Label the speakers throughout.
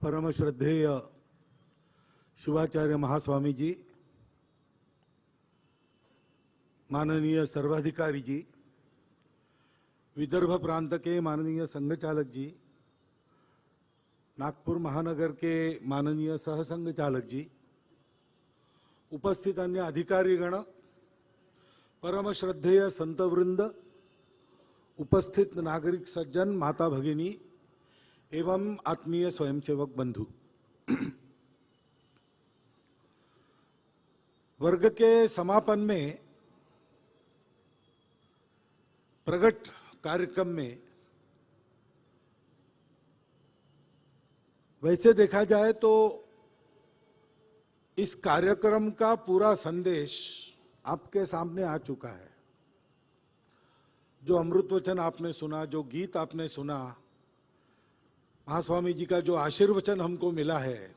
Speaker 1: परम श्रद्धेय शिवाचार्य महास्वामी जी, माननीय सर्वाधिकारी जी, विदर्भ प्रांत के माननीय संघ चालक जी, नागपुर महानगर के माननीय सहसंघ चालक जी, उपस्थित अन्य अधिकारीगण, परम श्रद्धेय संतवृंद, उपस्थित नागरिक सज्जन, माता भगिनी एवं आत्मीय स्वयंसेवक बंधु, वर्ग के समापन में प्रगट कार्यक्रम में वैसे देखा जाए तो इस कार्यक्रम का पूरा संदेश आपके सामने आ चुका है। जो अमृत वचन आपने सुना, जो गीत आपने सुना, महास्वामी जी का जो आशीर्वचन हमको मिला है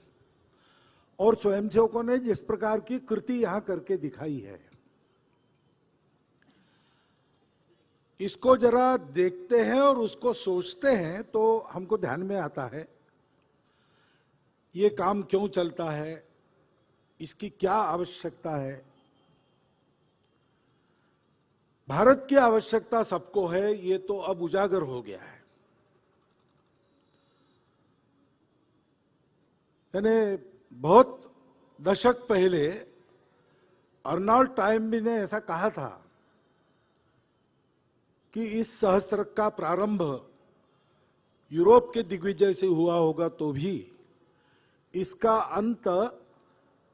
Speaker 1: और स्वयंसेवकों ने जिस प्रकार की कृति यहां करके दिखाई है, इसको जरा देखते हैं और उसको सोचते हैं तो हमको ध्यान में आता है ये काम क्यों चलता है, इसकी क्या आवश्यकता है। भारत की आवश्यकता सबको है, ये तो अब उजागर हो गया है। यानी बहुत दशक पहले अर्नोल्ड टॉयनबी ने ऐसा कहा था कि इस सहस्त्रक का प्रारंभ यूरोप के दिग्विजय से हुआ होगा तो भी इसका अंत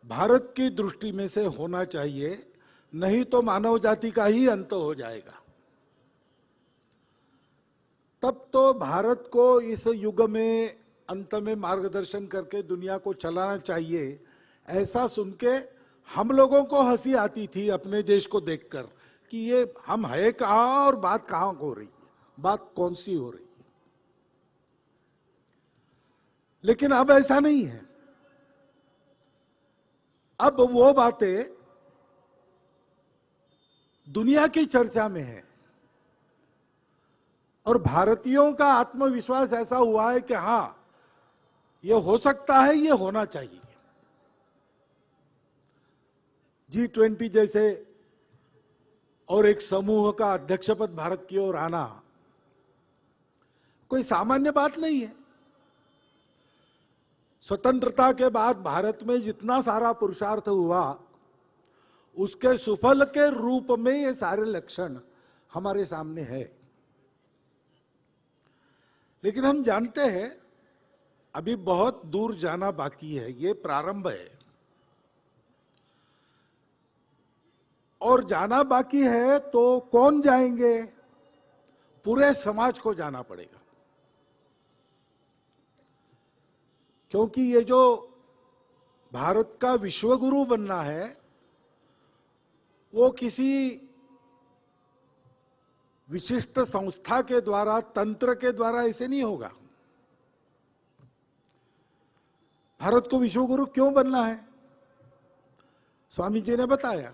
Speaker 1: भारत की दृष्टि में से होना चाहिए, नहीं तो मानव जाति का ही अंत हो जाएगा। तब तो भारत को इस युग में अंत में मार्गदर्शन करके दुनिया को चलाना चाहिए। ऐसा सुन के हम लोगों को हंसी आती थी अपने देश को देखकर कि ये हम है कहाँ और बात कहाँ हो रही है, बात कौन सी हो रही है। लेकिन अब ऐसा नहीं है। अब वो बातें दुनिया की चर्चा में है और भारतीयों का आत्मविश्वास ऐसा हुआ है कि हाँ, ये हो सकता है, ये होना चाहिए। G20 जैसे और एक समूह का अध्यक्ष पद भारत की ओर आना कोई सामान्य बात नहीं है। स्वतंत्रता के बाद भारत में जितना सारा पुरुषार्थ हुआ, उसके सुफल के रूप में ये सारे लक्षण हमारे सामने है। लेकिन हम जानते हैं अभी बहुत दूर जाना बाकी है। ये प्रारंभ है और जाना बाकी है तो कौन जाएंगे? पूरे समाज को जाना पड़ेगा, क्योंकि ये जो भारत का विश्वगुरु बनना है वो किसी विशिष्ट संस्था के द्वारा, तंत्र के द्वारा ऐसे नहीं होगा। भारत को विश्वगुरु क्यों बनना है? स्वामी जी ने बताया,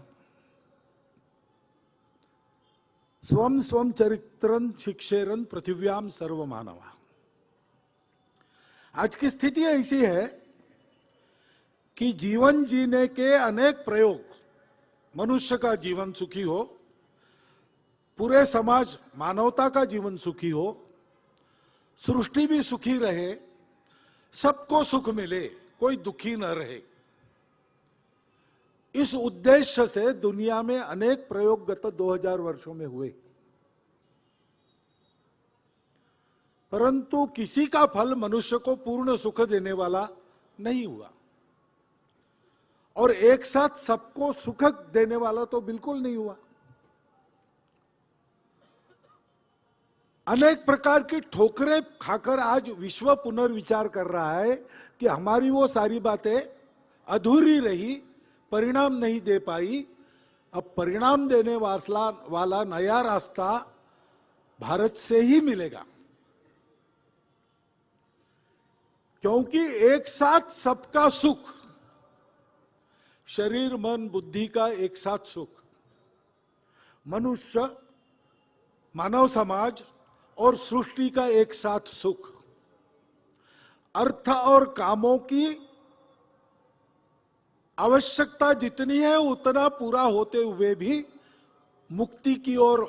Speaker 1: स्वम स्वम चरित्रं शिक्षेरन पृथिव्याम सर्व मानवा। आज की स्थिति ऐसी है कि जीवन जीने के अनेक प्रयोग, मनुष्य का जीवन सुखी हो, पूरे समाज मानवता का जीवन सुखी हो, सृष्टि भी सुखी रहे, सबको सुख मिले, कोई दुखी न रहे, इस उद्देश्य से दुनिया में अनेक प्रयोग गत 2000 वर्षों में हुए, परंतु किसी का फल मनुष्य को पूर्ण सुख देने वाला नहीं हुआ और एक साथ सबको सुख देने वाला तो बिल्कुल नहीं हुआ। अनेक प्रकार की ठोकरें खाकर आज विश्व पुनर्विचार कर रहा है कि हमारी वो सारी बातें अधूरी रही, परिणाम नहीं दे पाई। अब परिणाम देने वाला नया रास्ता भारत से ही मिलेगा, क्योंकि एक साथ सबका सुख, शरीर मन बुद्धि का एक साथ सुख, मनुष्य, मानव समाज और सृष्टि का एक साथ सुख, अर्थ और कामों की आवश्यकता जितनी है उतना पूरा होते हुए भी मुक्ति की ओर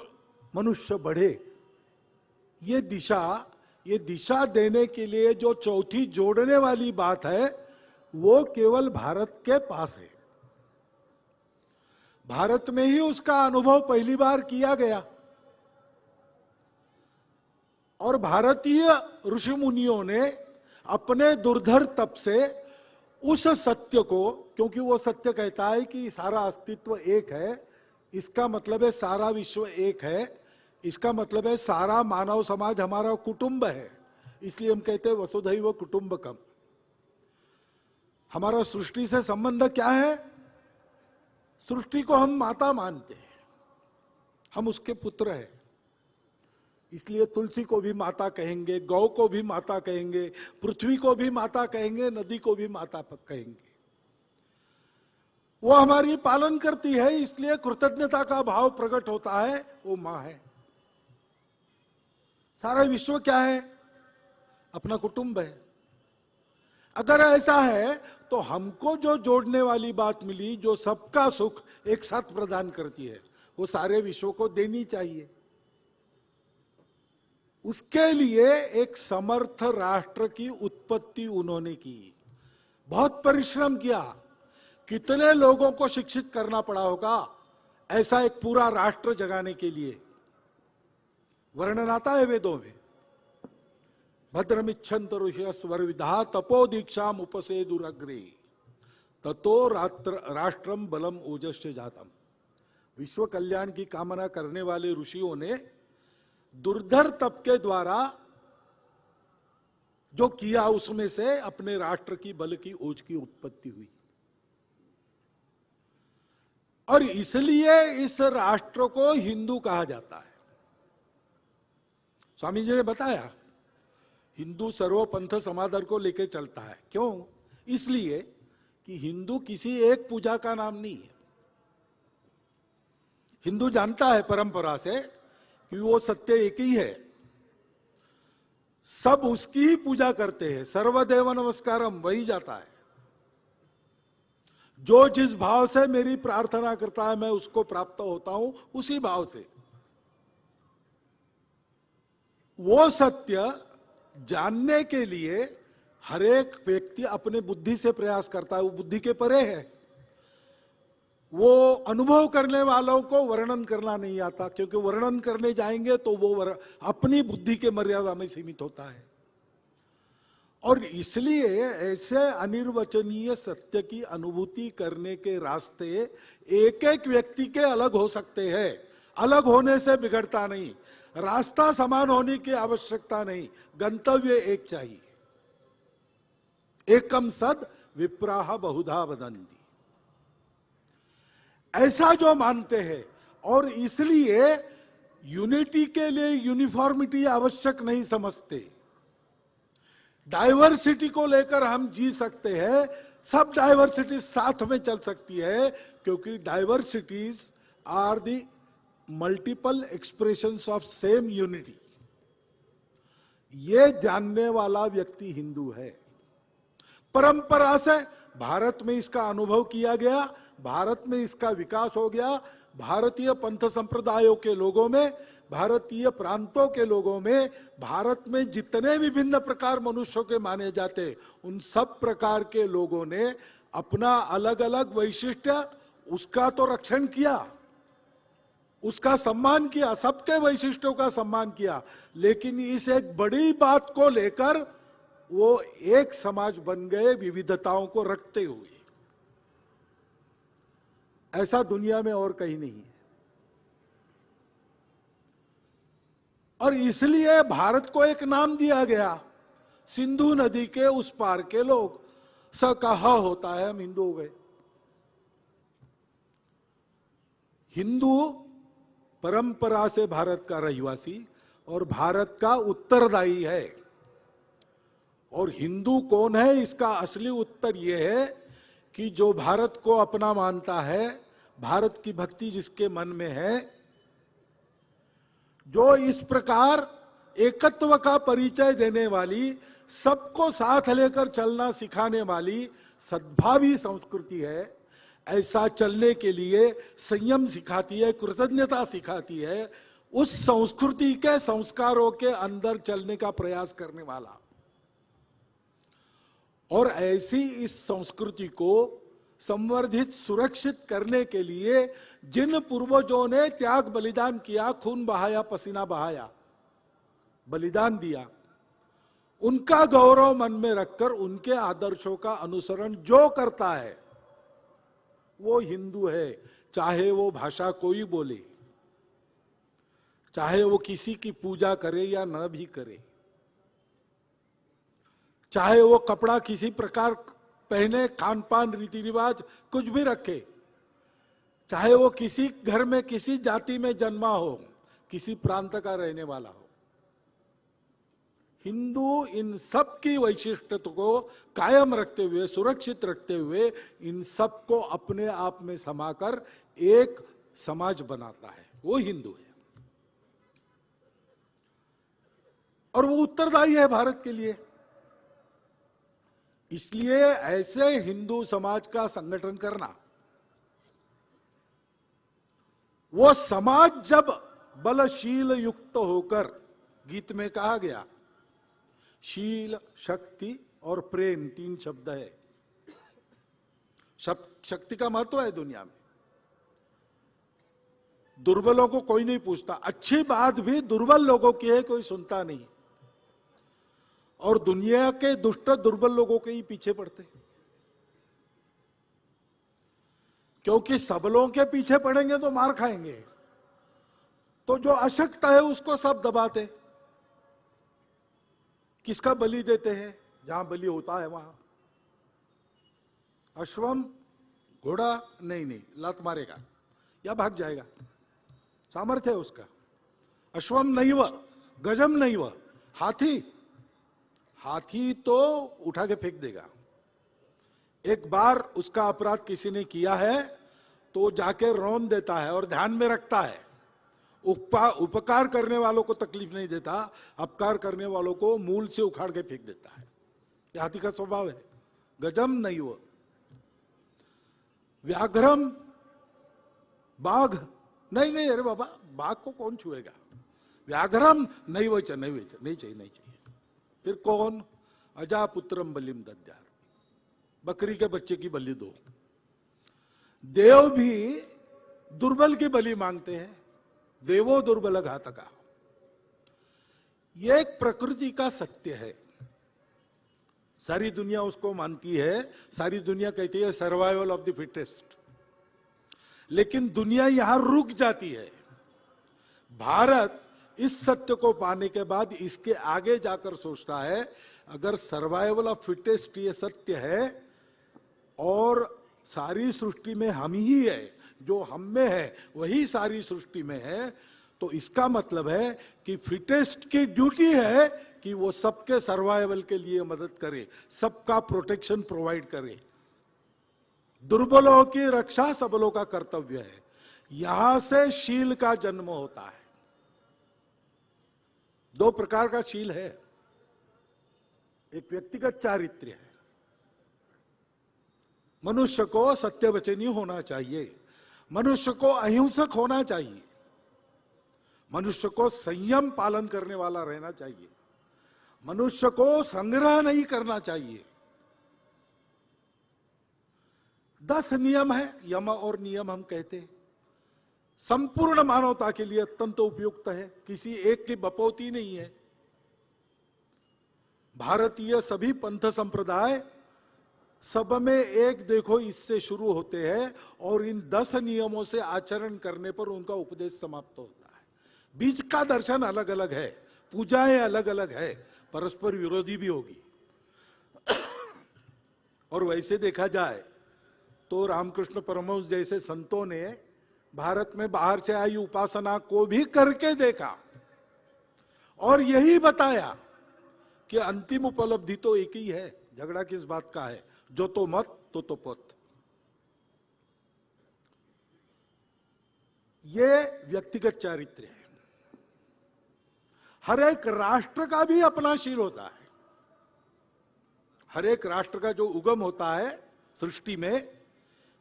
Speaker 1: मनुष्य बढ़े, ये दिशा देने के लिए जो चौथी जोड़ने वाली बात है वो केवल भारत के पास है। भारत में ही उसका अनुभव पहली बार किया गया और भारतीय ऋषि मुनियों ने अपने दुर्धर तप से उस सत्य को, क्योंकि वो सत्य कहता है कि सारा अस्तित्व एक है, इसका मतलब है सारा विश्व एक है, इसका मतलब है सारा मानव समाज हमारा कुटुंब है, इसलिए हम कहते हैं वसुधैव कुटुंबकम। हमारा सृष्टि से संबंध क्या है? सृष्टि को हम माता मानते हैं, हम उसके पुत्र हैं, इसलिए तुलसी को भी माता कहेंगे, गौ को भी माता कहेंगे, पृथ्वी को भी माता कहेंगे, नदी को भी माता कहेंगे। वो हमारी पालन करती है, इसलिए कृतज्ञता का भाव प्रकट होता है, वो मां है। सारा विश्व क्या है? अपना कुटुंब है। अगर ऐसा है तो हमको जो जोड़ने वाली बात मिली, जो सबका सुख एक साथ प्रदान करती है, वो सारे विश्व को देनी चाहिए। उसके लिए एक समर्थ राष्ट्र की उत्पत्ति उन्होंने की, बहुत परिश्रम किया, कितने लोगों को शिक्षित करना पड़ा होगा ऐसा एक पूरा राष्ट्र जगाने के लिए। वर्णन आता है वेदों में, भद्रमिच्छन्त ऋषयः स्वर्विधा तपो दीक्षाम उपसेदुरग्रे ततो राष्ट्रम बलम ओजश्च जातम। विश्व कल्याण की कामना करने वाले ऋषियों ने दुर्धर तप के द्वारा जो किया, उसमें से अपने राष्ट्र की बल की ओज की उत्पत्ति हुई। और इसलिए इस राष्ट्र को हिंदू कहा जाता है। स्वामी जी ने बताया, हिंदू सर्वपंथ समादर को लेकर चलता है। क्यों? इसलिए कि हिंदू किसी एक पूजा का नाम नहीं है। हिंदू जानता है परंपरा से कि वो सत्य एक ही है, सब उसकी ही पूजा करते हैं, सर्वदेव नमस्कारम वही जाता है। जो जिस भाव से मेरी प्रार्थना करता है मैं उसको प्राप्त होता हूं, उसी भाव से। वो सत्य जानने के लिए हर एक व्यक्ति अपने बुद्धि से प्रयास करता है, वो बुद्धि के परे है। वो अनुभव करने वालों को वर्णन करना नहीं आता, क्योंकि वर्णन करने जाएंगे तो वो अपनी बुद्धि के मर्यादा में सीमित होता है। और इसलिए ऐसे अनिर्वचनीय सत्य की अनुभूति करने के रास्ते एक एक व्यक्ति के अलग हो सकते हैं। अलग होने से बिगड़ता नहीं, रास्ता समान होने की आवश्यकता नहीं, गंतव्य एक चाहिए। एकम सद विप्राह बहुधा वदन्ति, ऐसा जो मानते हैं। और इसलिए यूनिटी के लिए यूनिफॉर्मिटी आवश्यक नहीं समझते। डाइवर्सिटी को लेकर हम जी सकते हैं, सब डाइवर्सिटी साथ में चल सकती है, क्योंकि diversities are the multiple expressions of same unity. ये जानने वाला व्यक्ति हिंदू है। परंपरा से भारत में इसका अनुभव किया गया, भारत में इसका विकास हो गया। भारतीय पंथ संप्रदायों के लोगों में, भारतीय प्रांतों के लोगों में, भारत में जितने विभिन्न प्रकार मनुष्यों के माने जाते, उन सब प्रकार के लोगों ने अपना अलग अलग वैशिष्ट्य, उसका तो रक्षण किया, उसका सम्मान किया, सबके वैशिष्ट्यों का सम्मान किया। लेकिन इस एक बड़ी बात को लेकर वो एक समाज बन गए, विविधताओं को रखते हुए। ऐसा दुनिया में और कहीं नहीं है। और इसलिए भारत को एक नाम दिया गया, सिंधु नदी के उस पार के लोग। स का ह होता है, हम हिंदू हो गए। हिंदू परंपरा से भारत का रहिवासी और भारत का उत्तरदायी है। और हिंदू कौन है, इसका असली उत्तर यह है कि जो भारत को अपना मानता है, भारत की भक्ति जिसके मन में है, जो इस प्रकार एकत्व का परिचय देने वाली सबको साथ लेकर चलना सिखाने वाली सद्भावी संस्कृति है। ऐसा चलने के लिए संयम सिखाती है, कृतज्ञता सिखाती है, उस संस्कृति के संस्कारों के अंदर चलने का प्रयास करने वाला। और ऐसी इस संस्कृति को संवर्धित सुरक्षित करने के लिए जिन पूर्वजों ने त्याग बलिदान किया, खून बहाया, पसीना बहाया, बलिदान दिया, उनका गौरव मन में रखकर उनके आदर्शों का अनुसरण जो करता है वो हिंदू है। चाहे वो भाषा कोई बोले, चाहे वो किसी की पूजा करे या न भी करे, चाहे वो कपड़ा किसी प्रकार पहने, खान पान रीति रिवाज कुछ भी रखे, चाहे वो किसी घर में किसी जाति में जन्मा हो, किसी प्रांत का रहने वाला हो, हिंदू इन सब की वैशिष्ट्यता को कायम रखते हुए, सुरक्षित रखते हुए, इन सब को अपने आप में समाकर एक समाज बनाता है, वो हिंदू है। और वो उत्तरदायी है भारत के लिए। इसलिए ऐसे हिंदू समाज का संगठन करना, वो समाज जब बलशील युक्त होकर, गीत में कहा गया शील, शक्ति और प्रेम 3 शब्द है। शक्ति का महत्व है दुनिया में, दुर्बलों को कोई नहीं पूछता, अच्छी बात भी दुर्बल लोगों की है, कोई सुनता नहीं, और दुनिया के दुष्ट दुर्बल लोगों के ही पीछे पड़ते, क्योंकि सबलों के पीछे पड़ेंगे तो मार खाएंगे। तो जो अशक्त है उसको सब दबाते, किसका बलि देते हैं, जहां बलि होता है वहां। अश्वम घोड़ा नहीं लात मारेगा या भाग जाएगा, सामर्थ्य है उसका। अश्वम नहीं व गजम नहीं व हाथी तो उठा के फेंक देगा। एक बार उसका अपराध किसी ने किया है तो जाके रौन देता है और ध्यान में रखता है, उपकार करने वालों को तकलीफ नहीं देता, अपकार करने वालों को मूल से उखाड़ के फेंक देता है। यह हाथी का स्वभाव है। गजम नहीं वो व्याघ्रम, बाघ नहीं, अरे बाबा बाघ को कौन छुएगा, व्याघ्रम नहीं चाहिए। फिर कौन, अजापुत्रम बलिम दद्यार, बकरी के बच्चे की बलि दो। देव भी दुर्बल की बलि मांगते हैं, देवो दुर्बल घातका। यह एक प्रकृति का सत्य है, सारी दुनिया उसको मानती है, सारी दुनिया कहती है सर्वाइवल ऑफ द फिटेस्ट। लेकिन दुनिया यहां रुक जाती है। भारत इस सत्य को पाने के बाद इसके आगे जाकर सोचता है, अगर सर्वाइवल ऑफ फिटेस्ट ये सत्य है और सारी सृष्टि में हम ही है, जो हम में है वही सारी सृष्टि में है, तो इसका मतलब है कि फिटेस्ट की ड्यूटी है कि वो सबके सर्वाइवल के लिए मदद करे, सबका प्रोटेक्शन प्रोवाइड करे। दुर्बलों की रक्षा सबलों का कर्तव्य है। यहां से शील का जन्म होता है। 2 प्रकार का शील है, एक व्यक्तिगत चारित्र्य है, मनुष्य को सत्यवचनी होना चाहिए, मनुष्य को अहिंसक होना चाहिए, मनुष्य को संयम पालन करने वाला रहना चाहिए, मनुष्य को संग्रह नहीं करना चाहिए। 10 नियम है, यम और नियम हम कहते हैं, संपूर्ण मानवता के लिए अत्यंत उपयुक्त है, किसी एक की बपौती नहीं है। भारतीय सभी पंथ संप्रदाय सब में एक देखो इससे शुरू होते हैं और इन 10 नियमों से आचरण करने पर उनका उपदेश समाप्त होता है। बीच का दर्शन अलग अलग है, पूजाएं अलग अलग है, परस्पर विरोधी भी होगी। और वैसे देखा जाए तो रामकृष्ण परमहंस जैसे संतों ने भारत में बाहर से आई उपासना को भी करके देखा और यही बताया कि अंतिम उपलब्धि तो एक ही है, झगड़ा किस बात का है, जो तो मत तो पथ। ये व्यक्तिगत चारित्र्य है। हर एक राष्ट्र का भी अपना शील होता है। हर एक राष्ट्र का जो उगम होता है सृष्टि में,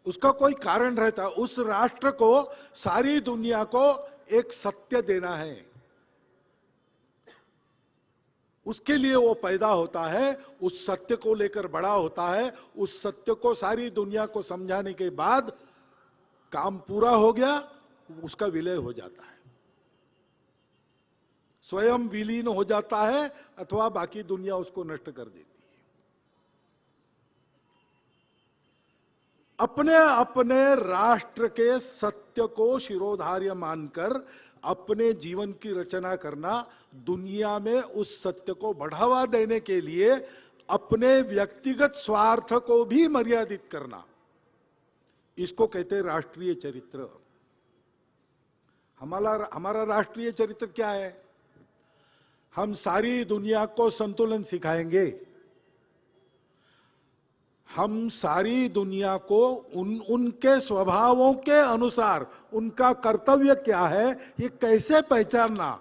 Speaker 1: उसका कोई कारण रहता है। उस राष्ट्र को, सारी दुनिया को एक सत्य देना है, उसके लिए वो पैदा होता है, उस सत्य को लेकर बड़ा होता है। उस सत्य को सारी दुनिया को समझाने के बाद काम पूरा हो गया, उसका विलय हो जाता है, स्वयं विलीन हो जाता है, अथवा बाकी दुनिया उसको नष्ट कर देती है। अपने अपने राष्ट्र के सत्य को शिरोधार्य मानकर अपने जीवन की रचना करना, दुनिया में उस सत्य को बढ़ावा देने के लिए अपने व्यक्तिगत स्वार्थ को भी मर्यादित करना, इसको कहते हैं राष्ट्रीय चरित्र। हमारा राष्ट्रीय चरित्र क्या है? हम सारी दुनिया को संतुलन सिखाएंगे, हम सारी दुनिया को उनके स्वभावों के अनुसार उनका कर्तव्य क्या है, ये कैसे पहचानना,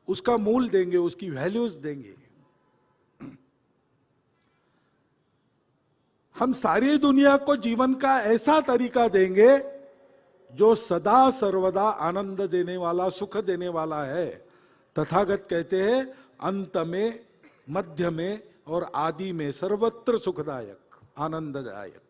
Speaker 1: उसका मूल देंगे, उसकी वैल्यूज देंगे। हम सारी दुनिया को जीवन का ऐसा तरीका देंगे जो सदा सर्वदा आनंद देने वाला, सुख देने वाला है। तथागत कहते हैं अंत में, मध्य में और आदि में सर्वत्र सुखदायक, आनंददायक।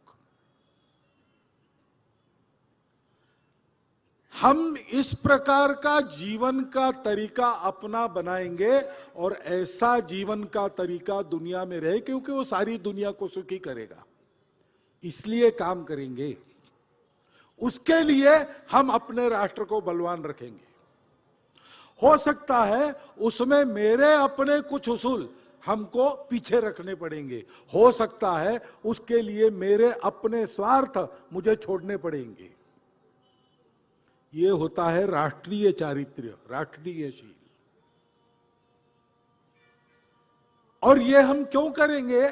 Speaker 1: हम इस प्रकार का जीवन का तरीका अपना बनाएंगे और ऐसा जीवन का तरीका दुनिया में रहे, क्योंकि वो सारी दुनिया को सुखी करेगा, इसलिए काम करेंगे। उसके लिए हम अपने राष्ट्र को बलवान रखेंगे। हो सकता है उसमें मेरे अपने कुछ उसूल हमको पीछे रखने पड़ेंगे, हो सकता है उसके लिए मेरे अपने स्वार्थ मुझे छोड़ने पड़ेंगे। ये होता है राष्ट्रीय चारित्र्य, राष्ट्रीय शील। और ये हम क्यों करेंगे?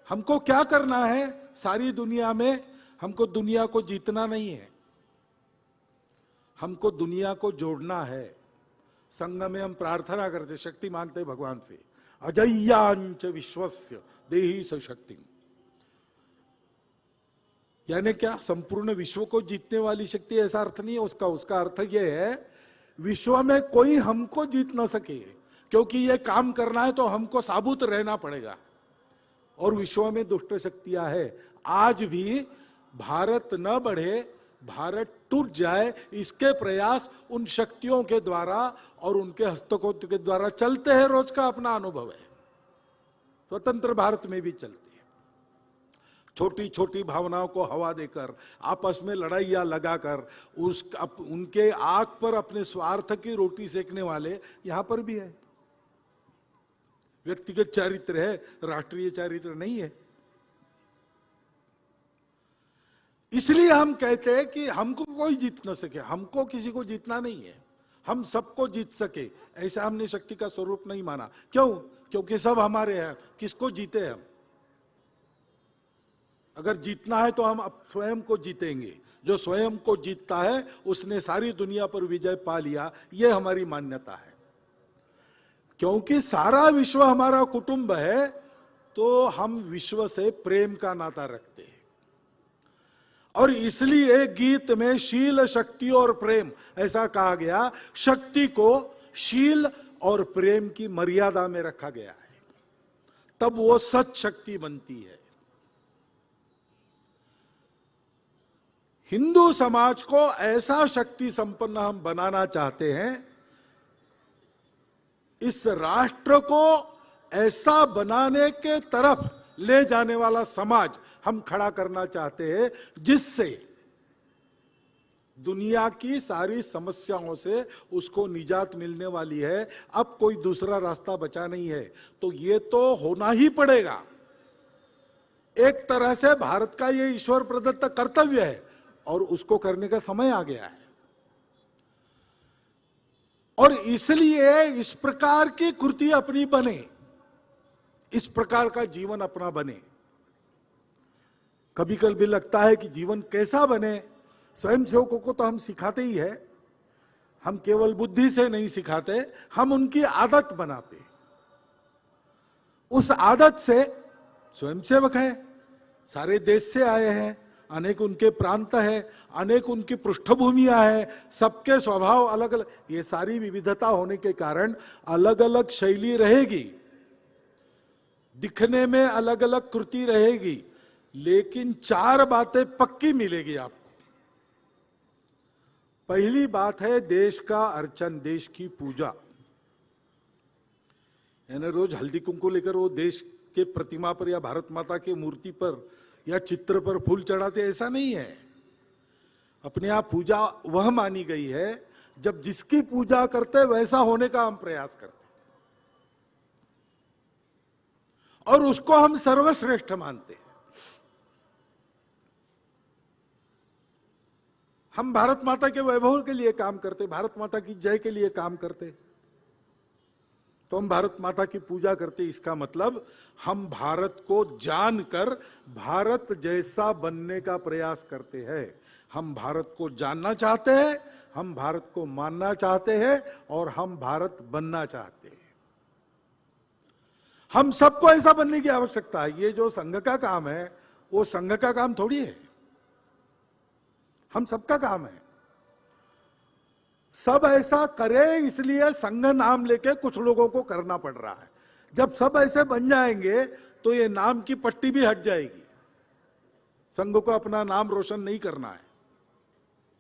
Speaker 1: हमको क्या करना है सारी दुनिया में? हमको दुनिया को जीतना नहीं है, हमको दुनिया को जोड़ना है। संघ में हम प्रार्थना करते, शक्ति मांगते भगवान से, अजय्यांच विश्वस्य देहि स शक्ति। यानी क्या? संपूर्ण विश्व को जीतने वाली शक्ति, ऐसा अर्थ नहीं है उसका अर्थ यह है विश्व में कोई हमको जीत ना सके, क्योंकि ये काम करना है तो हमको साबुत रहना पड़ेगा। और विश्व में दुष्ट शक्तियां है। आज भी भारत न बढ़े, भारत टूट जाए, इसके प्रयास उन शक्तियों के द्वारा और उनके हस्तक्षेप के द्वारा चलते हैं। रोज का अपना अनुभव है, स्वतंत्र भारत में भी चलती है। छोटी छोटी भावनाओं को हवा देकर, आपस में लड़ाइयां लगाकर, उनके आग पर अपने स्वार्थ की रोटी सेकने वाले यहां पर भी है। व्यक्तिगत चारित्र है, राष्ट्रीय चारित्र नहीं है। इसलिए हम कहते हैं कि हमको कोई जीत न सके, हमको किसी को जीतना नहीं है, हम सबको जीत सके, ऐसा हमने शक्ति का स्वरूप नहीं माना। क्यों? क्योंकि सब हमारे हैं, किसको जीते हम? अगर जीतना है तो हम अब स्वयं को जीतेंगे। जो स्वयं को जीतता है उसने सारी दुनिया पर विजय पा लिया, यह हमारी मान्यता है। क्योंकि सारा विश्व हमारा कुटुंब है, तो हम विश्व से प्रेम का नाता रखते हैं। और इसलिए गीत में शील, शक्ति और प्रेम ऐसा कहा गया। शक्ति को शील और प्रेम की मर्यादा में रखा गया है, तब वो सच शक्ति बनती है। हिंदू समाज को ऐसा शक्ति संपन्न हम बनाना चाहते हैं, इस राष्ट्र को ऐसा बनाने के तरफ ले जाने वाला समाज हम खड़ा करना चाहते हैं, जिससे दुनिया की सारी समस्याओं से उसको निजात मिलने वाली है। अब कोई दूसरा रास्ता बचा नहीं है, तो ये तो होना ही पड़ेगा। एक तरह से भारत का ये ईश्वर प्रदत्त कर्तव्य है और उसको करने का समय आ गया है। और इसलिए इस प्रकार की कृति अपनी बने, इस प्रकार का जीवन अपना बने। कभी कभी लगता है कि जीवन कैसा बने, स्वयंसेवकों को तो हम सिखाते ही है, हम केवल बुद्धि से नहीं सिखाते, हम उनकी आदत बनाते। उस आदत से स्वयंसेवक है, सारे देश से आए हैं, अनेक उनके प्रांत है, अनेक उनकी पृष्ठभूमियां है, सबके स्वभाव अलग अलग, ये सारी विविधता होने के कारण अलग अलग शैली रहेगी, दिखने में अलग अलग कृति रहेगी, लेकिन चार बातें पक्की मिलेगी आपको। पहली बात है देश का अर्चन, देश की पूजा। यानी रोज हल्दी कुंकू लेकर वो देश के प्रतिमा पर या भारत माता की मूर्ति पर या चित्र पर फूल चढ़ाते, ऐसा नहीं है। अपने आप पूजा वह मानी गई है जब जिसकी पूजा करते वैसा होने का हम प्रयास करते और उसको हम सर्वश्रेष्ठ मानते हैं। हम भारत माता के वैभव के लिए काम करते, भारत माता की जय के लिए काम करते, तो हम भारत माता की पूजा करते। इसका मतलब हम भारत को जानकर भारत जैसा बनने का प्रयास करते हैं। हम भारत को जानना चाहते हैं, हम भारत को मानना चाहते हैं और हम भारत बनना चाहते हैं। हम सबको ऐसा बनने की आवश्यकता है। ये जो संघ का काम है वो संघ का काम थोड़ी है, हम सबका काम है। सब ऐसा करे इसलिए संघ नाम लेके कुछ लोगों को करना पड़ रहा है। जब सब ऐसे बन जाएंगे तो ये नाम की पट्टी भी हट जाएगी। संघ को अपना नाम रोशन नहीं करना है,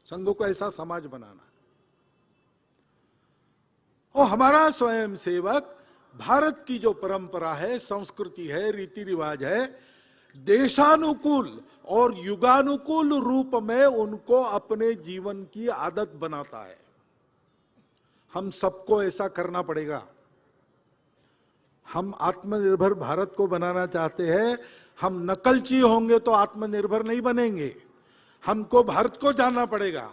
Speaker 1: संघ को ऐसा समाज बनाना है। और हमारा स्वयं सेवक भारत की जो परंपरा है, संस्कृति है, रीति रिवाज है, देशानुकूल और युगानुकूल रूप में उनको अपने जीवन की आदत बनाता है। हम सबको ऐसा करना पड़ेगा। हम आत्मनिर्भर भारत को बनाना चाहते हैं। हम नकलची होंगे तो आत्मनिर्भर नहीं बनेंगे। हमको भारत को जानना पड़ेगा,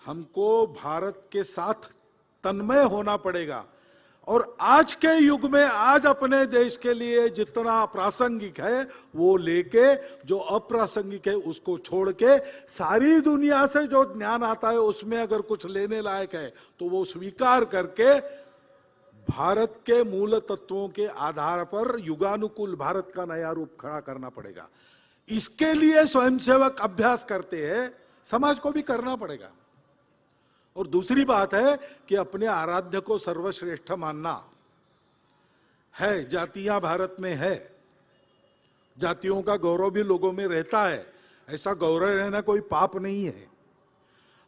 Speaker 1: हमको भारत के साथ तन्मय होना पड़ेगा। और आज के युग में आज अपने देश के लिए जितना प्रासंगिक है वो लेके, जो अप्रासंगिक है उसको छोड़ के, सारी दुनिया से जो ज्ञान आता है उसमें अगर कुछ लेने लायक है तो वो स्वीकार करके भारत के मूल तत्वों के आधार पर युगानुकूल भारत का नया रूप खड़ा करना पड़ेगा। इसके लिए स्वयंसेवक अभ्यास करते हैं, समाज को भी करना पड़ेगा। और दूसरी बात है कि अपने आराध्य को सर्वश्रेष्ठ मानना है। जातियां भारत में है, जातियों का गौरव भी लोगों में रहता है, ऐसा गौरव रहना कोई पाप नहीं है।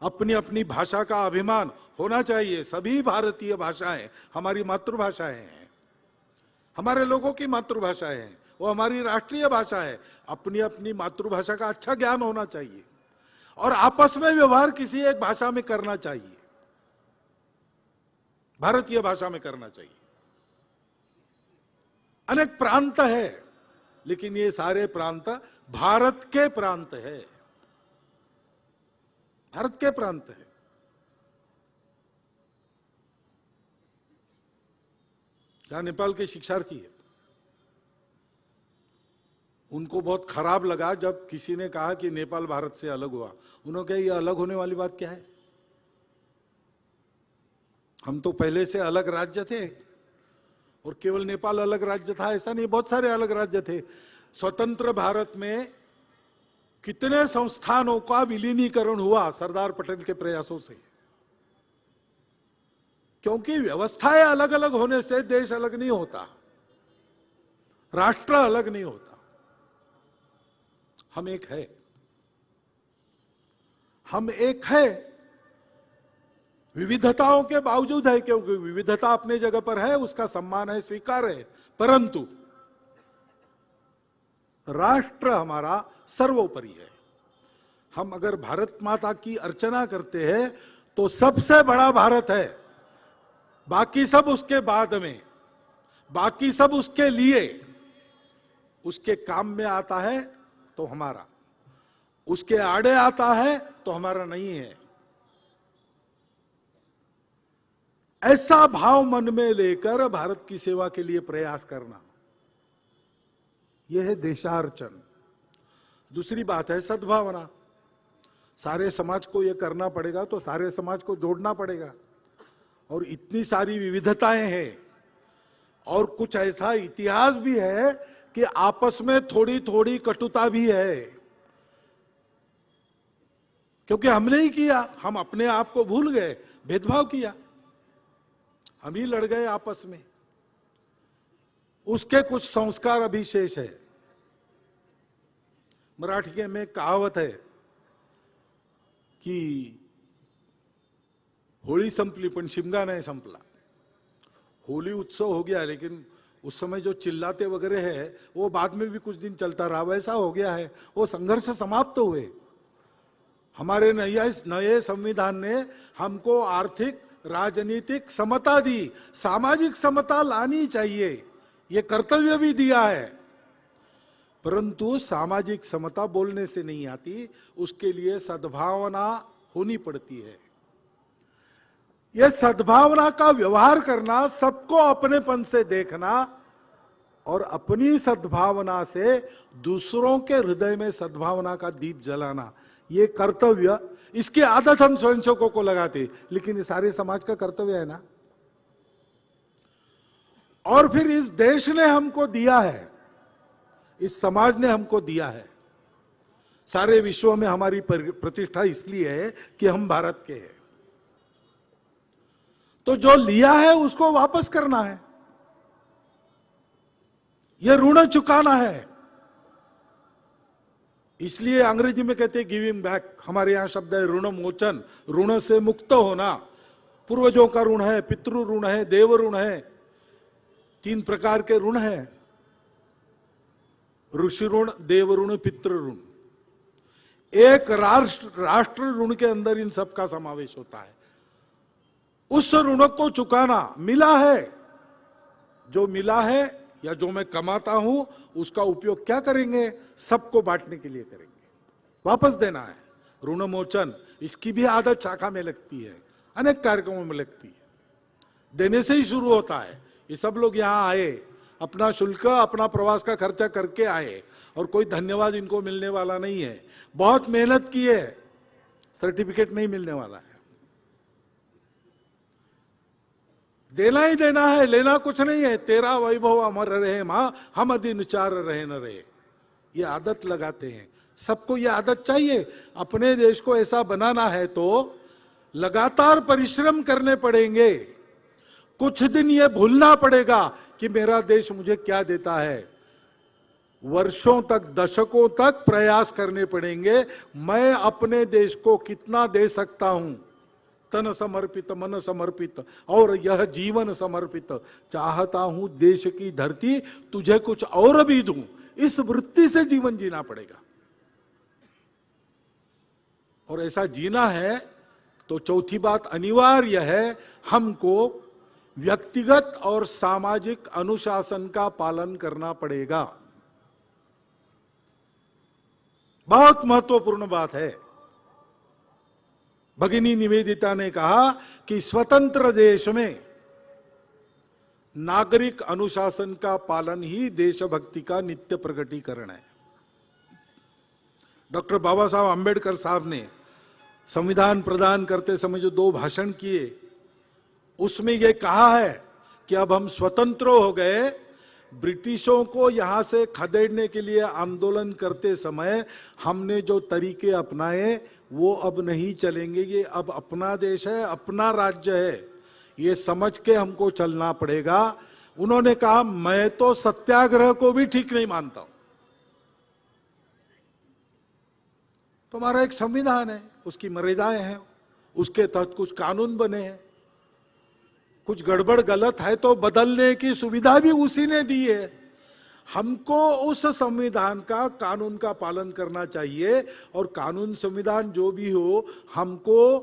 Speaker 1: अपनी अपनी भाषा का अभिमान होना चाहिए। सभी भारतीय भाषाएं हमारी मातृभाषाएं हैं, हमारे लोगों की मातृभाषाएं हैं, वो हमारी राष्ट्रीय भाषा है। अपनी अपनी मातृभाषा का अच्छा ज्ञान होना चाहिए और आपस में व्यवहार किसी एक भाषा में करना चाहिए, भारतीय भाषा में करना चाहिए। अनेक प्रांत है, लेकिन ये सारे प्रांत भारत के प्रांत है, भारत के प्रांत है। जहां नेपाल के शिक्षार्थी है, उनको बहुत खराब लगा जब किसी ने कहा कि नेपाल भारत से अलग हुआ। उन्होंने कहा ये अलग होने वाली बात क्या है, हम तो पहले से अलग राज्य थे। और केवल नेपाल अलग राज्य था ऐसा नहीं, बहुत सारे अलग राज्य थे। स्वतंत्र भारत में कितने संस्थानों का विलीनीकरण हुआ सरदार पटेल के प्रयासों से। क्योंकि व्यवस्थाएं अलग अलग होने से देश अलग नहीं होता, राष्ट्र अलग नहीं होता, हम एक है, हम एक है। विविधताओं के बावजूद है, क्योंकि विविधता अपने जगह पर है, उसका सम्मान है, स्वीकार है, परंतु राष्ट्र हमारा सर्वोपरि है। हम अगर भारत माता की अर्चना करते हैं तो सबसे बड़ा भारत है, बाकी सब उसके बाद में, बाकी सब उसके लिए, उसके काम में आता है तो हमारा, उसके आड़े आता है तो हमारा नहीं है। ऐसा भाव मन में लेकर भारत की सेवा के लिए प्रयास करना, यह है देशार्चन। दूसरी बात है सद्भावना। सारे समाज को यह करना पड़ेगा तो सारे समाज को जोड़ना पड़ेगा। और इतनी सारी विविधताएं हैं और कुछ ऐसा इतिहास भी है कि आपस में थोड़ी थोड़ी कटुता भी है, क्योंकि हमने ही किया, हम अपने आप को भूल गए, भेदभाव किया, हम ही लड़ गए आपस में, उसके कुछ संस्कार अभी शेष है। मराठी में कहावत है की होळी संपली पण शिमगा नहीं संपला। होली उत्सव हो गया, लेकिन उस समय जो चिल्लाते वगैरह है वो बाद में भी कुछ दिन चलता रहा, वैसा हो गया है। वो संघर्ष समाप्त हुए। हमारे नए संविधान ने हमको आर्थिक राजनीतिक समता दी, सामाजिक समता लानी चाहिए, ये कर्तव्य भी दिया है। परंतु सामाजिक समता बोलने से नहीं आती, उसके लिए सद्भावना होनी पड़ती है। यह सद्भावना का व्यवहार करना, सबको अपनेपन से देखना और अपनी सद्भावना से दूसरों के हृदय में सद्भावना का दीप जलाना, ये कर्तव्य, इसकी आदत हम स्वयंसेवकों को लगाते, लेकिन ये सारे समाज का कर्तव्य है ना। और फिर इस देश ने हमको दिया है, इस समाज ने हमको दिया है। सारे विश्व में हमारी प्रतिष्ठा इसलिए है कि हम भारत के हैं। तो जो लिया है उसको वापस करना है, यह ऋण चुकाना है। इसलिए अंग्रेजी में कहते हैं गिविंग बैक, हमारे यहां शब्द है ऋण मोचन, ऋण से मुक्त होना। पूर्वजों का ऋण है, पितृ ऋण है, देव ऋण है, 3 प्रकार के ऋण हैं, ऋषि ऋण, देव ऋण, पितृ ऋण। एक राष्ट्र ऋण के अंदर इन सब का समावेश होता है। उस ऋण को चुकाना, मिला है, जो मिला है या जो मैं कमाता हूं उसका उपयोग क्या करेंगे, सबको बांटने के लिए करेंगे, वापस देना है, ऋण मोचन। इसकी भी आदत शाखा में लगती है, अनेक कार्यक्रमों में लगती है, देने से ही शुरू होता है। ये सब लोग यहां आए, अपना शुल्क, अपना प्रवास का खर्चा करके आए, और कोई धन्यवाद इनको मिलने वाला नहीं है। बहुत मेहनत की है, सर्टिफिकेट नहीं मिलने वाला है। देना ही देना है, लेना कुछ नहीं है। तेरा वैभव अमर रहे मां, हम दिन 4 रहे न रहे, ये आदत लगाते हैं। सबको ये आदत चाहिए। अपने देश को ऐसा बनाना है तो लगातार परिश्रम करने पड़ेंगे। कुछ दिन ये भूलना पड़ेगा कि मेरा देश मुझे क्या देता है। वर्षों तक, दशकों तक प्रयास करने पड़ेंगे, मैं अपने देश को कितना दे सकता हूं। तन समर्पित, मन समर्पित और यह जीवन समर्पित, चाहता हूं देश की धरती तुझे कुछ और भी दूं, इस वृत्ति से जीवन जीना पड़ेगा। और ऐसा जीना है तो चौथी बात अनिवार्य है, हमको व्यक्तिगत और सामाजिक अनुशासन का पालन करना पड़ेगा। बहुत महत्वपूर्ण बात है। भगिनी निवेदिता ने कहा कि स्वतंत्र देश में नागरिक अनुशासन का पालन ही देशभक्ति का नित्य प्रकटीकरण है। डॉक्टर बाबा साहब आंबेडकर साहब ने संविधान प्रदान करते समय जो 2 भाषण किए, उसमें यह कहा है कि अब हम स्वतंत्र हो गए। ब्रिटिशों को यहां से खदेड़ने के लिए आंदोलन करते समय हमने जो तरीके अपनाए वो अब नहीं चलेंगे। ये अब अपना देश है, अपना राज्य है, ये समझ के हमको चलना पड़ेगा। उन्होंने कहा मैं तो सत्याग्रह को भी ठीक नहीं मानता हूं। तुम्हारा एक संविधान है, उसकी मर्यादाएं हैं, उसके तहत कुछ कानून बने हैं। कुछ गड़बड़ गलत है तो बदलने की सुविधा भी उसी ने दी है। हमको उस संविधान का, कानून का पालन करना चाहिए। और कानून, संविधान जो भी हो, हमको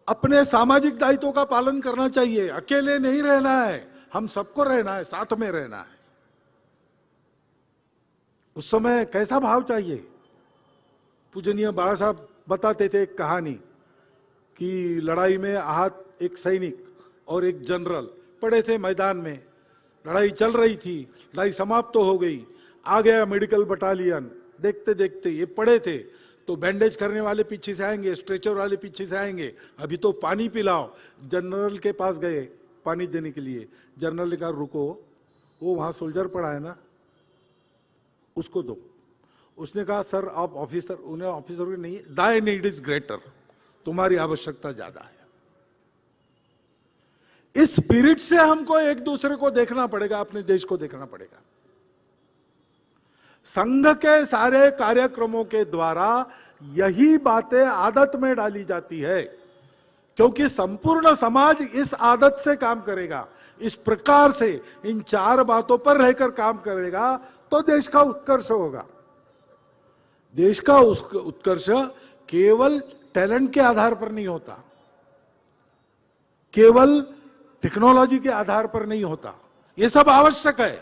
Speaker 1: अपने सामाजिक दायित्वों का पालन करना चाहिए। अकेले नहीं रहना है, हम सबको रहना है, साथ में रहना है। उस समय कैसा भाव चाहिए। पूजनीय बाबा साहब बताते थे एक कहानी कि लड़ाई में आहत एक सैनिक और एक जनरल पड़े थे मैदान में। लड़ाई चल रही थी, लड़ाई समाप्त तो हो गई। आ गया मेडिकल बटालियन, देखते देखते ये पड़े थे तो बैंडेज करने वाले पीछे से आएंगे, स्ट्रेचर वाले पीछे से आएंगे, अभी तो पानी पिलाओ। जनरल के पास गए, पानी देने के लिए। जनरल ने कहा रुको, वो वहां सोल्जर पड़ा है ना, उसको दो। उसने कहा सर आप ऑफिसर, उन्हें ऑफिसर को नहीं, दाई नीड इज ग्रेटर, तुम्हारी आवश्यकता ज्यादा है। इस स्पिरिट से हमको एक दूसरे को देखना पड़ेगा, अपने देश को देखना पड़ेगा। संघ के सारे कार्यक्रमों के द्वारा यही बातें आदत में डाली जाती है, क्योंकि संपूर्ण समाज इस आदत से काम करेगा, इस प्रकार से इन 4 बातों पर रहकर काम करेगा तो देश का उत्कर्ष होगा। देश का उत्कर्ष केवल टैलेंट के आधार पर नहीं होता, केवल टेक्नोलॉजी के आधार पर नहीं होता। ये सब आवश्यक है,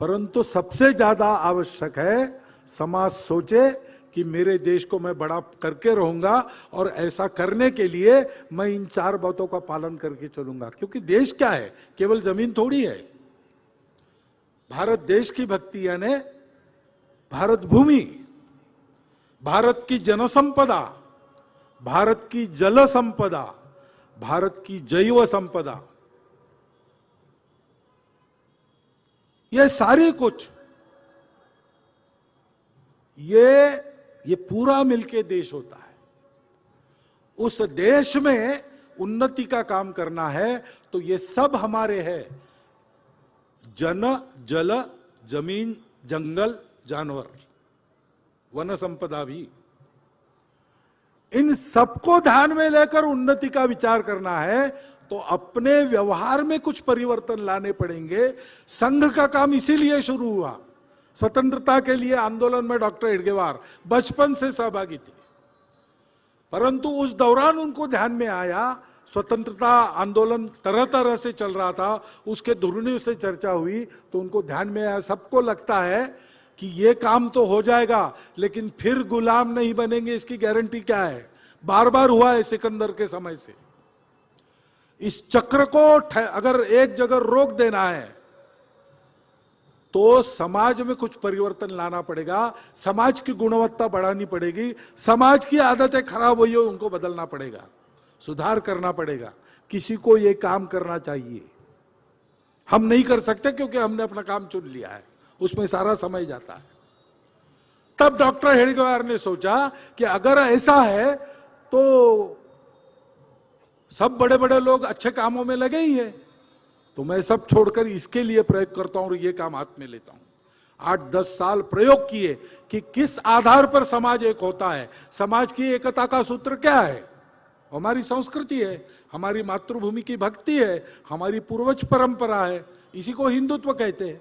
Speaker 1: परंतु सबसे ज्यादा आवश्यक है समाज सोचे कि मेरे देश को मैं बड़ा करके रहूंगा, और ऐसा करने के लिए मैं इन 4 बातों का पालन करके चलूंगा। क्योंकि देश क्या है, केवल जमीन थोड़ी है। भारत देश की भक्ति यानी भारत भूमि, भारत की जनसंपदा, भारत की जल संपदा, भारत की जैव संपदा, ये सारी कुछ ये पूरा मिलके देश होता है। उस देश में उन्नति का काम करना है तो ये सब हमारे हैं, जन, जल, जमीन, जंगल, जानवर, वन संपदा भी। इन सबको ध्यान में लेकर उन्नति का विचार करना है तो अपने व्यवहार में कुछ परिवर्तन लाने पड़ेंगे। संघ का काम इसीलिए शुरू हुआ। स्वतंत्रता के लिए आंदोलन में डॉक्टर हेडगेवार बचपन से सहभागी थे, परंतु उस दौरान उनको ध्यान में आया, स्वतंत्रता आंदोलन तरह तरह से चल रहा था, उसके धुरने से चर्चा हुई तो उनको ध्यान में आया। सबको लगता है कि ये काम तो हो जाएगा, लेकिन फिर गुलाम नहीं बनेंगे, इसकी गारंटी क्या है? बार बार हुआ है सिकंदर के समय से। इस चक्र को अगर एक जगह रोक देना है तो समाज में कुछ परिवर्तन लाना पड़ेगा, समाज की गुणवत्ता बढ़ानी पड़ेगी, समाज की आदतें खराब हुई हो उनको बदलना पड़ेगा, सुधार करना पड़ेगा। किसी को ये काम करना चाहिए, हम नहीं कर सकते क्योंकि हमने अपना काम चुन लिया है, उसमें सारा समय जाता है। तब डॉक्टर हेडगेवार ने सोचा कि अगर ऐसा है तो सब बड़े बड़े लोग अच्छे कामों में लगे ही हैं, तो मैं सब छोड़कर इसके लिए प्रयोग करता हूं और ये काम हाथ में लेता हूं। 8-10 साल प्रयोग किए कि किस आधार पर समाज एक होता है। समाज की एकता का सूत्र क्या है? हमारी संस्कृति है, हमारी मातृभूमि की भक्ति है, हमारी पूर्वज परंपरा है, इसी को हिंदुत्व कहते हैं।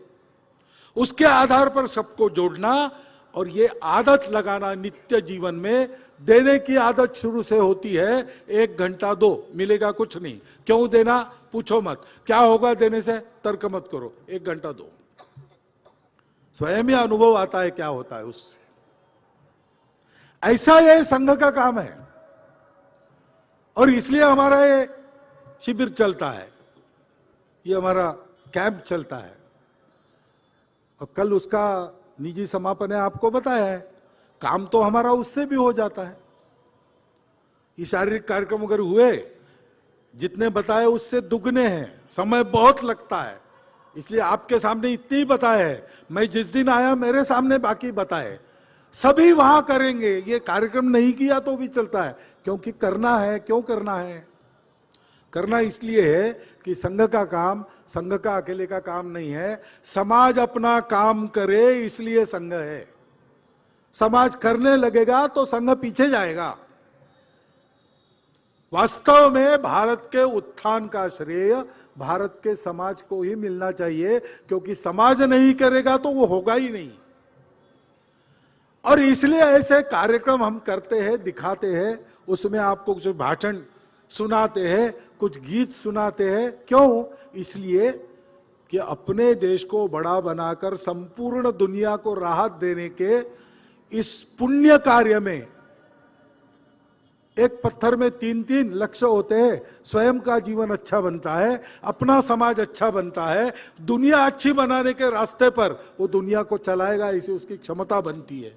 Speaker 1: उसके आधार पर सबको जोड़ना और ये आदत लगाना नित्य जीवन में। देने की आदत शुरू से होती है, 1 घंटा दो, मिलेगा कुछ नहीं। क्यों देना पूछो मत, क्या होगा देने से तर्क मत करो, 1 घंटा दो, स्वयं ही अनुभव आता है क्या होता है उससे। ऐसा ये संघ का काम है और इसलिए हमारा ये शिविर चलता है, ये हमारा कैंप चलता है। और कल उसका निजी समापन है, आपको बताया है। काम तो हमारा उससे भी हो जाता है। ये शारीरिक कार्यक्रम अगर हुए, जितने बताए उससे दुगने हैं, समय बहुत लगता है, इसलिए आपके सामने इतने ही बताए हैं। मैं जिस दिन आया मेरे सामने बाकी बताए, सभी वहां करेंगे। ये कार्यक्रम नहीं किया तो भी चलता है, क्योंकि करना है। क्यों करना है? करना इसलिए है कि संघ का काम संघ का अकेले का काम नहीं है, समाज अपना काम करे, इसलिए संघ है। समाज करने लगेगा तो संघ पीछे जाएगा। वास्तव में भारत के उत्थान का श्रेय भारत के समाज को ही मिलना चाहिए, क्योंकि समाज नहीं करेगा तो वो होगा ही नहीं। और इसलिए ऐसे कार्यक्रम हम करते हैं, दिखाते हैं, उसमें आपको कुछ भाषण सुनाते हैं, कुछ गीत सुनाते हैं। क्यों? इसलिए कि अपने देश को बड़ा बनाकर संपूर्ण दुनिया को राहत देने के इस पुण्य कार्य में, एक पत्थर में 3-3 लक्ष्य होते हैं। स्वयं का जीवन अच्छा बनता है, अपना समाज अच्छा बनता है, दुनिया अच्छी बनाने के रास्ते पर वो दुनिया को चलाएगा, इसे उसकी क्षमता बनती है।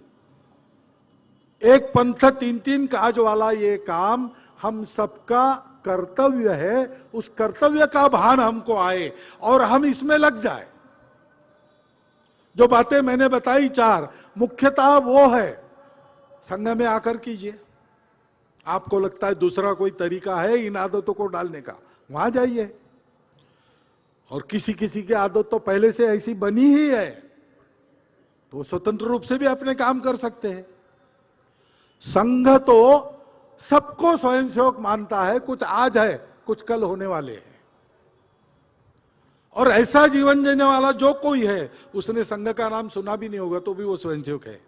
Speaker 1: एक पंथ तीन तीन काज वाला ये काम हम सबका कर्तव्य है। उस कर्तव्य का भान हमको आए और हम इसमें लग जाए। जो बातें मैंने बताई चार, मुख्यतः वो है संघ में आकर कीजिए। आपको लगता है दूसरा कोई तरीका है इन आदतों को डालने का, वहां जाइए। और किसी किसी की आदत तो पहले से ऐसी बनी ही है, तो स्वतंत्र रूप से भी अपने काम कर सकते हैं। संघ तो सबको स्वयंसेवक मानता है, कुछ आज है कुछ कल होने वाले हैं। और ऐसा जीवन जीने वाला जो कोई है, उसने संघ का नाम सुना भी नहीं होगा तो भी वो स्वयंसेवक है।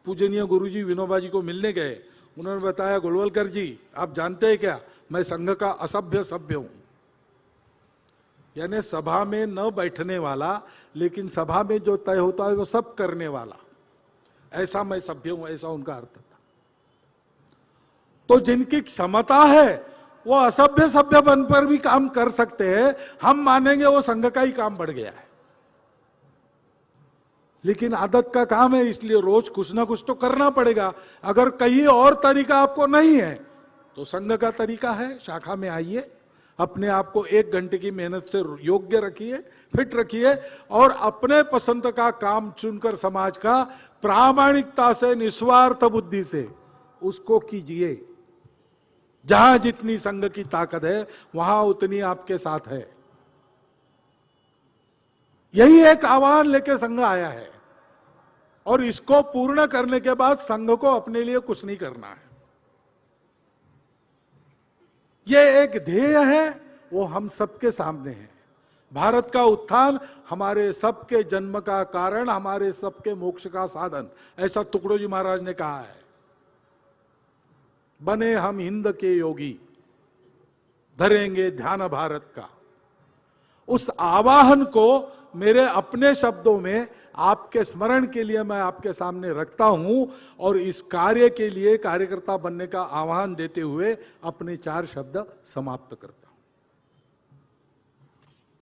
Speaker 1: पूजनीय गुरुजी विनोबा जी को मिलने गए, उन्होंने बताया, गोलवलकर जी आप जानते हैं क्या, मैं संघ का असभ्य सभ्य हूं। यानी सभा में न बैठने वाला, लेकिन सभा में जो तय होता है वो सब करने वाला, ऐसा मैं सभ्य हूं, ऐसा उनका अर्थ था। तो जिनकी क्षमता है वो असभ्य सभ्य बन पर भी काम कर सकते हैं, हम मानेंगे वो संघ का ही काम बढ़ गया है। लेकिन आदत का काम है, इसलिए रोज कुछ ना कुछ तो करना पड़ेगा। अगर कहीं और तरीका आपको नहीं है तो संघ का तरीका है, शाखा में आइए, अपने आप को 1 घंटे की मेहनत से योग्य रखिए, फिट रखिए और अपने पसंद का काम चुनकर समाज का प्रामाणिकता से, निस्वार्थ बुद्धि से उसको कीजिए। जहां जितनी संघ की ताकत है वहां उतनी आपके साथ है। यही एक आह्वान लेके संघ आया है और इसको पूर्ण करने के बाद संघ को अपने लिए कुछ नहीं करना है। ये एक ध्येय है, वो हम सबके सामने है। भारत का उत्थान हमारे सबके जन्म का कारण, हमारे सबके मोक्ष का साधन, ऐसा टुकड़ोजी महाराज ने कहा है। बने हम हिंद के योगी, धरेंगे ध्यान भारत का। उस आवाहन को मेरे अपने शब्दों में आपके स्मरण के लिए मैं आपके सामने रखता हूं और इस कार्य के लिए कार्यकर्ता बनने का आह्वान देते हुए अपने 4 शब्द समाप्त करता हूं।